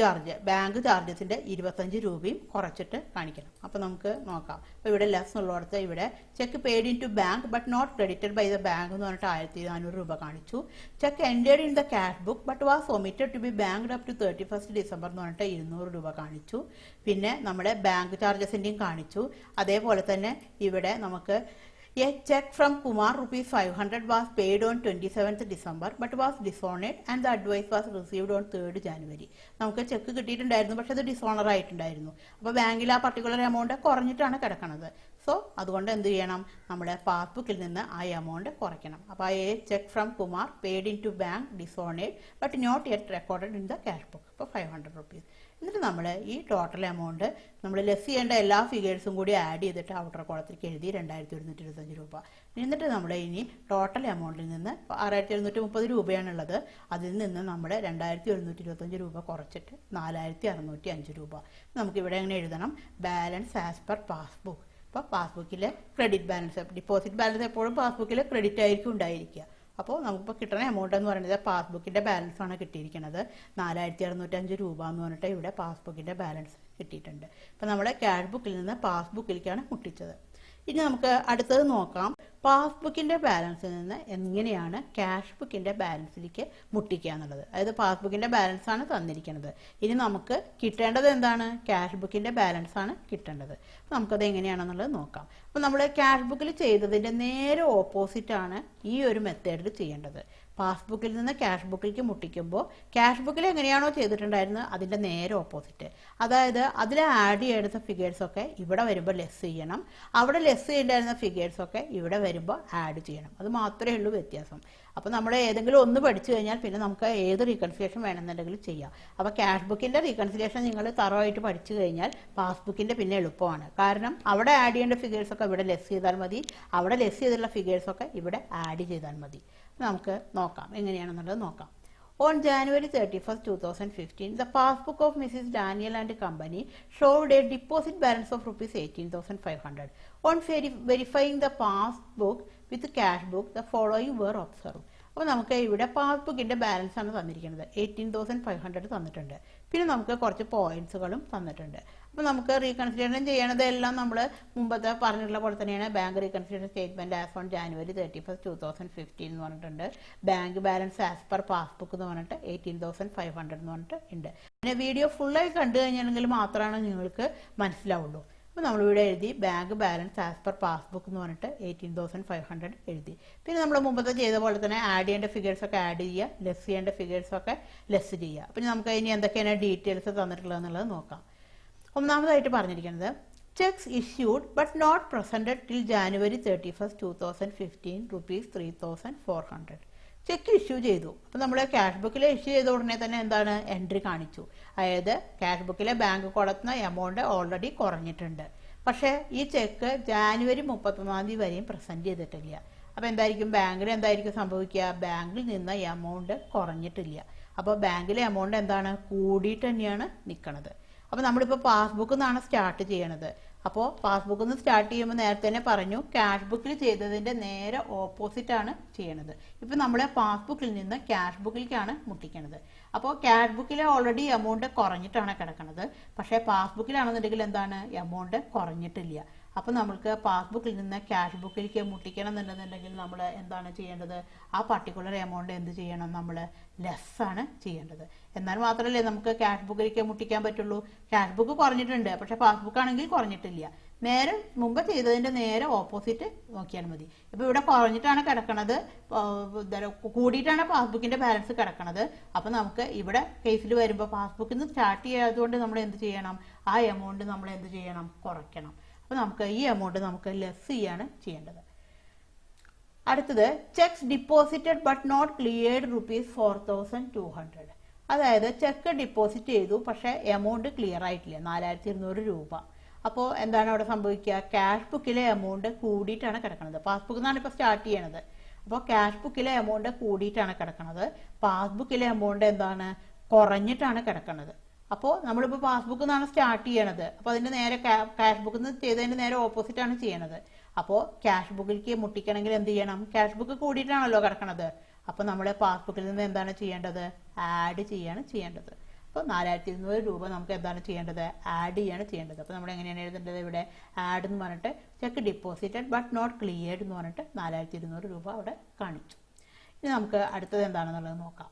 ചാർജസിൻ്റെ 25 രൂപയും കുറച്ചിട്ട് കാണിക്കണം. അപ്പോൾ നമുക്ക് നോക്കാം. അപ്പോൾ ഇവിടെ ലെസ് ഉള്ളിടത്ത് ഇവിടെ cheque paid into bank but not credited by the bank എന്ന് പറഞ്ഞിട്ട് 1400 രൂപ കാണിച്ചു. Cheque entered in the cash book but was omitted to be banked up to 31st December എന്ന് പറഞ്ഞിട്ട് 200 രൂപ കാണിച്ചു. പിന്നെ നമ്മുടെ ബാങ്ക് ചാർജസിൻ്റെയും കാണിച്ചു. അതേപോലെ തന്നെ ഇവിടെ നമുക്ക് A check from Kumar ₹500 was paid on 27th December but was dishonored and the advice was received on 3rd January. നമുക്ക് ചെക്ക് കിട്ടിയിട്ടുണ്ടായിരുന്നു, പക്ഷെ അത് ഡിസോണർ ആയിട്ടുണ്ടായിരുന്നു. അപ്പോൾ ബാങ്കിൽ ആ പർട്ടിക്കുലർ എമൗണ്ട് കുറഞ്ഞിട്ടാണ് കിടക്കുന്നത്. സോ അതുകൊണ്ട് എന്ത് ചെയ്യണം? നമ്മുടെ പാസ്ബുക്കിൽ നിന്ന് ആ എമൗണ്ട് കുറയ്ക്കണം. അപ്പോൾ A check from Kumar paid into bank dishonored but not yet recorded in the cash book. അപ്പോൾ 500 rupees. എന്നിട്ട് നമ്മൾ ഈ ടോട്ടൽ എമൗണ്ട് നമ്മൾ ലെസ് ചെയ്യേണ്ട എല്ലാ ഫിഗേഴ്സും കൂടി ആഡ് ചെയ്തിട്ട് ഔട്ടർ കോളത്തിലേക്ക് എഴുതി 2125 രൂപ. എന്നിട്ട് നമ്മൾ ഇനി ടോട്ടൽ എമൗണ്ടിൽ നിന്ന് 6730 രൂപയാണുള്ളത്. അതിൽ നിന്ന് നമ്മൾ 2125 രൂപ കുറച്ചിട്ട് 4605 രൂപ. നമുക്കിവിടെ എങ്ങനെ എഴുതണം? Balance as per passbook. അപ്പോൾ പാസ്ബുക്കിൽ ക്രെഡിറ്റ് ബാലൻസ്, ഡിപ്പോസിറ്റ് ബാലൻസ് എപ്പോഴും പാസ്ബുക്കിൽ ക്രെഡിറ്റ് ആയിരിക്കും ഉണ്ടായിരിക്കുക. അപ്പോൾ നമുക്കിപ്പോൾ കിട്ടുന്ന എമൗണ്ട് എന്ന് പറയുന്നത് പാസ്ബുക്കിൻ്റെ ബാലൻസ് ആണ് കിട്ടിയിരിക്കുന്നത്. 4605 രൂപ എന്ന് പറഞ്ഞിട്ട് ഇവിടെ പാസ്ബുക്കിൻ്റെ ബാലൻസ് കിട്ടിയിട്ടുണ്ട്. അപ്പോൾ നമ്മുടെ ക്യാഷ് ബുക്കിൽ നിന്ന് പാസ്ബുക്കിലേക്കാണ് മുട്ടിച്ചത്. ഇനി നമുക്ക് അടുത്തത് നോക്കാം. പാസ്ബുക്കിൻ്റെ ബാലൻസിൽ നിന്ന് എങ്ങനെയാണ് ക്യാഷ് ബുക്കിൻ്റെ ബാലൻസിലേക്ക് മുട്ടിക്കുക എന്നുള്ളത്. അതായത് പാസ്ബുക്കിൻ്റെ ബാലൻസ് ആണ് തന്നിരിക്കുന്നത്. ഇനി നമുക്ക് കിട്ടേണ്ടത് എന്താണ്? ക്യാഷ് ബുക്കിൻ്റെ ബാലൻസ് ആണ് കിട്ടേണ്ടത്. അപ്പോൾ നമുക്കത് എങ്ങനെയാണെന്നുള്ളത് നോക്കാം. അപ്പോൾ നമ്മൾ ക്യാഷ് ബുക്കിൽ ചെയ്തതിൻ്റെ നേരെ ഓപ്പോസിറ്റാണ് ഈ ഒരു മെത്തേഡിൽ ചെയ്യേണ്ടത്. പാസ്ബുക്കിൽ നിന്ന് ക്യാഷ് ബുക്കിലേക്ക് മുട്ടിക്കുമ്പോൾ ക്യാഷ് ബുക്കിൽ എങ്ങനെയാണോ ചെയ്തിട്ടുണ്ടായിരുന്നത് അതിൻ്റെ നേരെ ഓപ്പോസിറ്റ്. അതായത് അതിൽ ആഡ് ചെയ്തെടുത്ത ഫിഗേഴ്സൊക്കെ ഇവിടെ വരുമ്പോൾ ലെസ് ചെയ്യണം, അവിടെ ലെസ് ചെയ്യേണ്ടായിരുന്ന ഫിഗേഴ്സൊക്കെ ഇവിടെ വരുമ്പോൾ ആഡ് ചെയ്യണം. അത് മാത്രമേ ഉള്ളൂ വ്യത്യാസം. അപ്പോൾ നമ്മൾ ഏതെങ്കിലും ഒന്ന് പഠിച്ചു കഴിഞ്ഞാൽ പിന്നെ നമുക്ക് ഏത് റീകൺസിലേഷൻ വേണമെന്നുണ്ടെങ്കിലും ചെയ്യാം. അപ്പോൾ ക്യാഷ് ബുക്കിൻ്റെ റീകൺസിലേഷൻ നിങ്ങൾ തറവായിട്ട് പഠിച്ചു കഴിഞ്ഞാൽ പാസ്ബുക്കിൻ്റെ പിന്നെ എളുപ്പമാണ്. കാരണം അവിടെ ആഡ് ചെയ്യേണ്ട ഫിഗേഴ്സൊക്കെ ഇവിടെ ലെസ് ചെയ്താൽ മതി, അവിടെ ലെസ് ചെയ്തിട്ടുള്ള ഫിഗേഴ്സൊക്കെ ഇവിടെ ആഡ് ചെയ്താൽ മതി. നമുക്ക് നോക്കാം എങ്ങനെയാണെന്നുള്ളത് നോക്കാം. On January 31st, 2015, the passbook of Mrs. Daniel and Company showed a deposit balance of ₹18,500. On verifying the passbook with cash book, the following were observed. അപ്പോൾ നമുക്ക് ഇവിടെ പാസ്ബുക്കിൻ്റെ ബാലൻസ് ആണ് തന്നിരിക്കുന്നത്. 18,500 തന്നിട്ടുണ്ട്. പിന്നെ നമുക്ക് കുറച്ച് പോയിന്റ്സുകളും തന്നിട്ടുണ്ട്. അപ്പോൾ നമുക്ക് റീകൺസിഡറേഷൻ ചെയ്യണതെല്ലാം നമ്മൾ മുമ്പത്തെ പറഞ്ഞിട്ടുള്ള പോലെ തന്നെയാണ്. Bank reconsideration statement as on January 31st, 2015 എന്ന് പറഞ്ഞിട്ടുണ്ട്. Bank balance as per passbook എന്ന് പറഞ്ഞിട്ട് 18,500 എന്ന് പറഞ്ഞിട്ട് ഉണ്ട്. പിന്നെ വീഡിയോ ഫുള്ളായി കണ്ടു കഴിഞ്ഞാണെങ്കിൽ മാത്രമാണ് നിങ്ങൾക്ക് മനസ്സിലാവുള്ളൂ. അപ്പോൾ നമ്മളിവിടെ എഴുതി bank balance as per passbook എന്ന് പറഞ്ഞിട്ട് 18,500 എഴുതി. പിന്നെ നമ്മൾ മുമ്പത്തെ ചെയ്ത പോലെ തന്നെ ആഡ് ചെയ്യേണ്ട ഫിഗേഴ്സൊക്കെ ആഡ് ചെയ്യുക, ലെസ് ചെയ്യേണ്ട ഫിഗേഴ്സൊക്കെ ലെസ് ചെയ്യുക. പിന്നെ നമുക്ക് ഇനി എന്തൊക്കെയാണ് ഡീറ്റെയിൽസ് തന്നിട്ടുള്ളത് എന്നുള്ളത് നോക്കാം. ഒന്നാമതായിട്ട് പറഞ്ഞിരിക്കുന്നത് cheques issued but not presented till January 31st, 2015 ₹3,400. Cheque issue ചെയ്തു. അപ്പോൾ നമ്മൾ ക്യാഷ് ബുക്കിൽ ഇഷ്യൂ ചെയ്ത ഉടനെ തന്നെ എന്താണ് എൻട്രി കാണിച്ചു. അതായത് ക്യാഷ് ബുക്കിലെ ബാങ്ക് കൊടുക്കുന്ന എമൗണ്ട് ഓൾറെഡി കുറഞ്ഞിട്ടുണ്ട്. പക്ഷേ ഈ ചെക്ക് January 31 വരെയും പ്രസന്റ് ചെയ്തിട്ടില്ല. അപ്പോൾ എന്തായിരിക്കും ബാങ്കിൽ എന്തായിരിക്കും സംഭവിക്കുക? ബാങ്കിൽ നിന്ന് എമൗണ്ട് കുറഞ്ഞിട്ടില്ല. അപ്പോൾ ബാങ്കിലെ എമൗണ്ട് എന്താണ് കൂടിയിട്ട് തന്നെയാണ് നിൽക്കുന്നത്. അപ്പോൾ നമ്മളിപ്പോൾ പാസ്ബുക്കിൽ നിന്നാണ് സ്റ്റാർട്ട് ചെയ്യണത്. അപ്പോൾ പാസ്ബുക്കിൽ നിന്ന് സ്റ്റാർട്ട് ചെയ്യുമ്പോൾ നേരത്തെ തന്നെ പറഞ്ഞു ക്യാഷ് ബുക്കിൽ ചെയ്തതിൻ്റെ നേരെ ഓപ്പോസിറ്റ് ആണ് ചെയ്യണത്. ഇപ്പം നമ്മൾ പാസ്ബുക്കിൽ നിന്ന് ക്യാഷ് ബുക്കിലേക്കാണ് മുട്ടിക്കണത്. അപ്പോൾ ക്യാഷ് ബുക്കിൽ ഓൾറെഡി എമൗണ്ട് കുറഞ്ഞിട്ടാണ് കിടക്കുന്നത്. പക്ഷേ പാസ്ബുക്കിലാണെന്നുണ്ടെങ്കിൽ എന്താണ് എമൗണ്ട് കുറഞ്ഞിട്ടില്ല. അപ്പോൾ നമ്മൾക്ക് പാസ്ബുക്കിൽ നിന്ന് ക്യാഷ് ബുക്കിലേക്ക് മുട്ടിക്കണം എന്നുണ്ടെന്നുണ്ടെങ്കിൽ നമ്മൾ എന്താണ് ചെയ്യേണ്ടത്? ആ പർട്ടിക്കുലർ എമൗണ്ട് എന്ത് ചെയ്യണം? നമ്മൾ ലെസ്സാണ് ചെയ്യേണ്ടത്. എന്നാൽ മാത്രമല്ലേ നമുക്ക് ക്യാഷ് ബുക്കിലേക്ക് മുട്ടിക്കാൻ പറ്റുള്ളൂ. ക്യാഷ് ബുക്ക് കുറഞ്ഞിട്ടുണ്ട്, പക്ഷെ പാസ്ബുക്ക് ആണെങ്കിൽ കുറഞ്ഞിട്ടില്ല. നേരെ മുമ്പ് ചെയ്തതിൻ്റെ നേരെ ഓപ്പോസിറ്റ് നോക്കിയാൽ മതി. ഇപ്പോൾ ഇവിടെ കുറഞ്ഞിട്ടാണ് കിടക്കണത്, കൂടിയിട്ടാണ് പാസ്ബുക്കിൻ്റെ ബാലൻസ് കിടക്കണത്. അപ്പോൾ നമുക്ക് ഇവിടെ കേസിൽ വരുമ്പോൾ പാസ്ബുക്കിൽ നിന്ന് സ്റ്റാർട്ട് ചെയ്യാത്തതുകൊണ്ട് നമ്മൾ എന്ത് ചെയ്യണം? ആ എമൗണ്ട് നമ്മൾ എന്ത് ചെയ്യണം? കുറയ്ക്കണം. അപ്പോൾ നമുക്ക് ഈ എമൗണ്ട് നമുക്ക് ലെസ് ചെയ്യാണ് ചെയ്യേണ്ടത്. അടുത്തത് cheques deposited but not cleared ₹4,200. അതായത് ചെക്ക് ഡിപ്പോസിറ്റ് ചെയ്തു, പക്ഷേ എമൗണ്ട് ക്ലിയർ ആയിട്ടില്ല, 4,200 രൂപ. അപ്പോൾ എന്താണ് അവിടെ സംഭവിക്കുക? ക്യാഷ് ബുക്കിലെ എമൗണ്ട് കൂടിയിട്ടാണ് കിടക്കുന്നത്. പാസ്ബുക്കിൽ നിന്നാണ് ഇപ്പോൾ സ്റ്റാർട്ട് ചെയ്യണത്. അപ്പോൾ ക്യാഷ് ബുക്കിലെ എമൗണ്ട് കൂടിയിട്ടാണ് കിടക്കുന്നത്, പാസ്ബുക്കിലെ എമൗണ്ട് എന്താണ്? കുറഞ്ഞിട്ടാണ് കിടക്കുന്നത്. അപ്പോൾ നമ്മളിപ്പോൾ പാസ്ബുക്കിൽ നിന്നാണ് സ്റ്റാർട്ട് ചെയ്യണത്. അപ്പോൾ അതിൻ്റെ നേരെ ക്യാഷ് ബുക്കിൽ നിന്ന് ചെയ്തതിൻ്റെ നേരെ ഓപ്പോസിറ്റ് ആണ് ചെയ്യണത്. അപ്പോൾ ക്യാഷ് ബുക്കിലേക്ക് മുട്ടിക്കണമെങ്കിൽ എന്ത് ചെയ്യണം? ക്യാഷ് ബുക്ക് കൂടിയിട്ടാണല്ലോ കിടക്കണത്. അപ്പോൾ നമ്മൾ പാസ്ബുക്കിൽ നിന്ന് എന്താണ് ചെയ്യേണ്ടത്? ആഡ് ചെയ്യാണ് ചെയ്യേണ്ടത്. അപ്പോൾ 4,200 രൂപ നമുക്ക് എന്താണ് ചെയ്യേണ്ടത്? ആഡ് ചെയ്യാണ് ചെയ്യേണ്ടത്. അപ്പോൾ നമ്മൾ എങ്ങനെയാണ് എഴുതേണ്ടത്? ഇവിടെ ആഡ് എന്ന് പറഞ്ഞിട്ട് cheque deposited but not cleared എന്ന് പറഞ്ഞിട്ട് 4,200 രൂപ അവിടെ കാണിച്ചു. ഇനി നമുക്ക് അടുത്തത് എന്താണെന്നുള്ളത് നോക്കാം.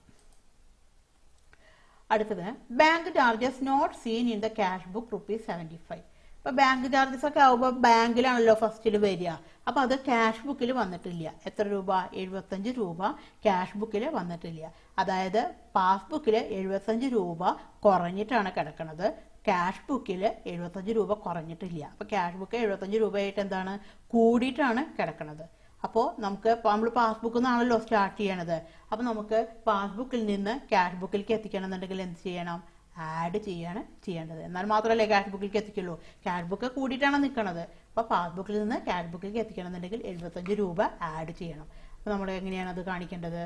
അടുത്തത് bank charges not seen in the cash book ₹75. ഇപ്പോൾ ബാങ്ക് ചാർജസ് ഒക്കെ ആവുമ്പോൾ ബാങ്കിലാണല്ലോ ഫസ്റ്റിൽ വരിക. അപ്പോൾ അത് ക്യാഷ് ബുക്കിൽ വന്നിട്ടില്ല. എത്ര രൂപ? 75 രൂപ ക്യാഷ് ബുക്കിൽ വന്നിട്ടില്ല. അതായത് പാസ്ബുക്കിൽ 75 രൂപ കുറഞ്ഞിട്ടാണ് കിടക്കുന്നത്, ക്യാഷ് ബുക്കിൽ 75 രൂപ കുറഞ്ഞിട്ടില്ല. അപ്പോൾ ക്യാഷ് ബുക്ക് 75 രൂപയായിട്ട് എന്താണ്? കൂടിയിട്ടാണ് കിടക്കുന്നത്. അപ്പോൾ നമ്മൾ പാസ്ബുക്കിൽ നിന്നാണല്ലോ സ്റ്റാർട്ട് ചെയ്യണത്. അപ്പോൾ നമുക്ക് പാസ്ബുക്കിൽ നിന്ന് ക്യാഷ് ബുക്കിലേക്ക് എത്തിക്കണം എന്നുണ്ടെങ്കിൽ എന്ത് ചെയ്യണം? ആഡ് ചെയ്യാണ് ചെയ്യേണ്ടത്. എന്നാൽ മാത്രമല്ലേ ക്യാഷ് ബുക്കിലേക്ക് എത്തിക്കുള്ളൂ. ക്യാഷ് ബുക്ക് കൂടിയിട്ടാണ് നിൽക്കുന്നത്. അപ്പോൾ പാസ്ബുക്കിൽ നിന്ന് ക്യാഷ് ബുക്കിലേക്ക് എത്തിക്കണം എന്നുണ്ടെങ്കിൽ 75 രൂപ ആഡ് ചെയ്യണം. അപ്പോൾ നമ്മൾ എങ്ങനെയാണ് അത് കാണിക്കേണ്ടത്?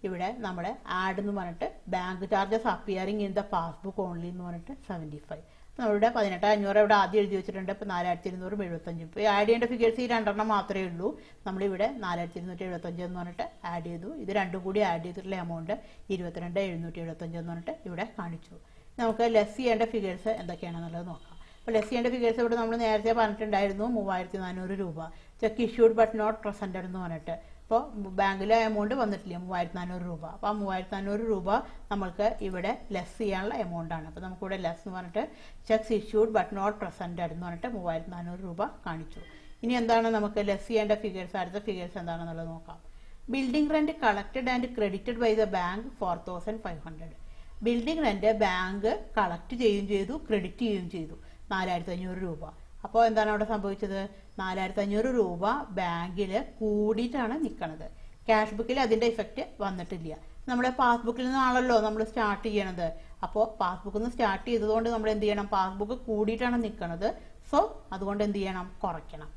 ഇവിടെ നമ്മൾ ആഡ് എന്ന് പറഞ്ഞിട്ട് bank charges appearing in the passbook only എന്ന് പറഞ്ഞിട്ട് 75. നമ്മളുടെ 18,500 ഇവിടെ ആദ്യം എഴുതി വെച്ചിട്ടുണ്ട്. ഇപ്പോൾ 4,275. ഇപ്പോൾ ആഡ് ചെയ്യേണ്ട ഫിഗേഴ്സ് ഈ രണ്ടെണ്ണം മാത്രമേ ഉള്ളൂ. നമ്മളിവിടെ 4,275 എന്ന് പറഞ്ഞിട്ട് ആഡ് ചെയ്തു. ഇത് രണ്ടും കൂടി ആഡ് ചെയ്തിട്ടുള്ള എമൗണ്ട് 22,775 എന്ന് പറഞ്ഞിട്ട് ഇവിടെ കാണിച്ചു. നമുക്ക് ലെസ് ചെയ്യേണ്ട ഫിഗേഴ്സ് എന്തൊക്കെയാണെന്നുള്ളത് നോക്കാം. അപ്പോൾ ലെസ് ചെയ്യേണ്ട ഫിഗേഴ്സ് ഇവിടെ നമ്മൾ നേരത്തെ പറഞ്ഞിട്ടുണ്ടായിരുന്നു. 3,400 രൂപ cheque issued but not presented എന്ന് പറഞ്ഞിട്ട്. അപ്പോൾ ബാങ്കിലെ എമൗണ്ട് വന്നിട്ടില്ല, 3,400 രൂപ. അപ്പോൾ ആ 3,400 രൂപ നമ്മൾക്ക് ഇവിടെ ലെസ് ചെയ്യാനുള്ള എമൗണ്ട് ആണ്. അപ്പോൾ നമുക്കിവിടെ ലെസ് എന്ന് പറഞ്ഞിട്ട് cheques issued but not presented എന്ന് പറഞ്ഞിട്ട് 3,400 രൂപ കാണിച്ചു. ഇനി എന്താണ് നമുക്ക് ലെസ് ചെയ്യേണ്ട ഫിഗേഴ്സ്? അടുത്ത ഫിഗേഴ്സ് എന്താണെന്നുള്ളത് നോക്കാം. Building rent collected and credited by the bank 4,500. Building rent bank collect ചെയ്യുകയും ചെയ്തു, ക്രെഡിറ്റ് ചെയ്യുകയും ചെയ്തു, 4,500 രൂപ. അപ്പോൾ എന്താണ് അവിടെ സംഭവിച്ചത്? 4,500 രൂപ ബാങ്കിൽ കൂടിയിട്ടാണ് നിൽക്കുന്നത്. ക്യാഷ് ബുക്കിൽ അതിൻ്റെ ഇഫക്റ്റ് വന്നിട്ടില്ല. നമ്മുടെ പാസ്ബുക്കിൽ നിന്നാണല്ലോ നമ്മൾ സ്റ്റാർട്ട് ചെയ്യണത്. അപ്പോൾ പാസ്ബുക്കിൽ നിന്ന് സ്റ്റാർട്ട് ചെയ്തതുകൊണ്ട് നമ്മൾ എന്ത് ചെയ്യണം? പാസ്ബുക്ക് കൂടിയിട്ടാണ് നിൽക്കുന്നത്. സോ അതുകൊണ്ട് എന്ത് ചെയ്യണം? കുറയ്ക്കണം.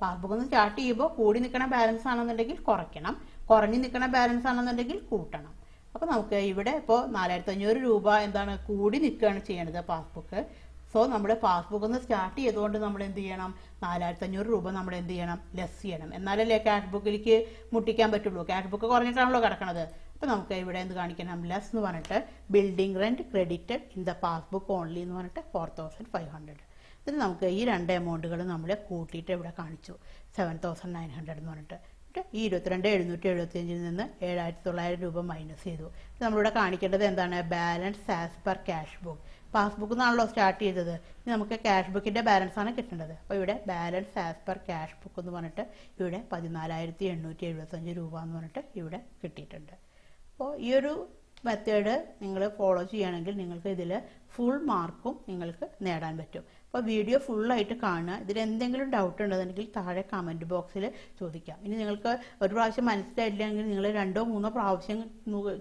പാസ്ബുക്കിൽ നിന്ന് സ്റ്റാർട്ട് ചെയ്യുമ്പോൾ കൂടി നിൽക്കണ ബാലൻസ് ആണെന്നുണ്ടെങ്കിൽ കുറയ്ക്കണം, കുറഞ്ഞു നിൽക്കണ ബാലൻസ് ആണെന്നുണ്ടെങ്കിൽ കൂട്ടണം. അപ്പോൾ നമുക്ക് ഇവിടെ ഇപ്പോൾ 4,500 രൂപ എന്താണ്? കൂടി നിൽക്കുകയാണ് ചെയ്യേണ്ടത് പാസ്ബുക്ക്. സോ നമ്മുടെ പാസ്ബുക്കിൽ നിന്ന് സ്റ്റാർട്ട് ചെയ്തുകൊണ്ട് നമ്മൾ എന്ത് ചെയ്യണം? 4,500 രൂപ നമ്മൾ എന്ത് ചെയ്യണം? ലെസ് ചെയ്യണം. എന്നാലല്ലേ ക്യാഷ് ബുക്കിലേക്ക് മുട്ടിക്കാൻ പറ്റുള്ളൂ. ക്യാഷ് ബുക്ക് കുറഞ്ഞിട്ടാണല്ലോ കിടക്കണത്. അപ്പോൾ നമുക്ക് ഇവിടെ എന്ത് കാണിക്കണം? ലെസ് എന്ന് പറഞ്ഞിട്ട് building rent credited in the passbook only എന്ന് പറഞ്ഞിട്ട് 4,500. ഇത് നമുക്ക് ഈ രണ്ട് എമൗണ്ടുകൾ നമ്മൾ കൂട്ടിയിട്ട് ഇവിടെ കാണിച്ചു, 7,900 എന്ന് പറഞ്ഞിട്ട്. ഈ 22,775 നിന്ന് 7,900 രൂപ മൈനസ് ചെയ്തു. നമ്മളിവിടെ കാണിക്കേണ്ടത് എന്താണ്? Balance as per cash book. പാസ്ബുക്കിൽ നിന്നാണല്ലോ സ്റ്റാർട്ട് ചെയ്തത്. ഇനി നമുക്ക് ക്യാഷ് ബുക്കിൻ്റെ ബാലൻസ് ആണ് കിട്ടേണ്ടത്. അപ്പോൾ ഇവിടെ balance as per cash book എന്ന് പറഞ്ഞിട്ട് ഇവിടെ 14,875 രൂപ എന്ന് പറഞ്ഞിട്ട് ഇവിടെ കിട്ടിയിട്ടുണ്ട്. അപ്പോൾ ഈ ഒരു മെത്തേഡ് നിങ്ങൾ ഫോളോ ചെയ്യുകയാണെങ്കിൽ നിങ്ങൾക്ക് ഇതിൽ ഫുൾ മാർക്കും നിങ്ങൾക്ക് നേടാൻ പറ്റും. അപ്പോൾ വീഡിയോ ഫുള്ളായിട്ട് കാണുക. ഇതിൽ എന്തെങ്കിലും ഡൗട്ട് ഉണ്ടെന്നുണ്ടെങ്കിൽ താഴെ കമൻറ്റ് ബോക്സിൽ ചോദിക്കാം. ഇനി നിങ്ങൾക്ക് ഒരു പ്രാവശ്യം മനസ്സിലായില്ലെങ്കിൽ നിങ്ങൾ 2-3 പ്രാവശ്യം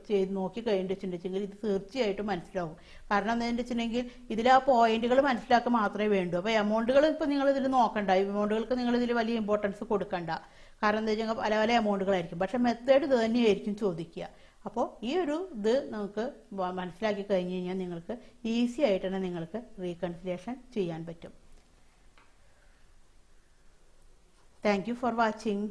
ചെയ്ത് നോക്കി കഴിഞ്ഞിട്ടുണ്ടെങ്കിൽ ഇത് തീർച്ചയായിട്ടും മനസ്സിലാവും. കാരണം എന്താണെന്ന് വെച്ചിട്ടുണ്ടെങ്കിൽ ഇതിൽ ആ പോയിന്റുകൾ മനസ്സിലാക്കുക മാത്രമേ വേണ്ടൂ. അപ്പോൾ എമൗണ്ടുകൾ ഇപ്പോൾ നിങ്ങൾ ഇതിൽ നോക്കണ്ട, എമൗണ്ടുകൾക്ക് നിങ്ങൾ ഇതിൽ വലിയ ഇമ്പോർട്ടൻസ് കൊടുക്കണ്ട. കാരണം എന്താ വെച്ചാൽ പല പല എമൗണ്ടുകളായിരിക്കും. പക്ഷേ മെത്തേഡ് ഇത് തന്നെയായിരിക്കും ചോദിക്കുക. അപ്പോൾ ഈ ഒരു ഇത് നമുക്ക് മനസ്സിലാക്കി കഴിഞ്ഞ് കഴിഞ്ഞാൽ നിങ്ങൾക്ക് ഈസി ആയിട്ട് തന്നെ നിങ്ങൾക്ക് റീകൺസിലേഷൻ ചെയ്യാൻ പറ്റും. Thank you for watching.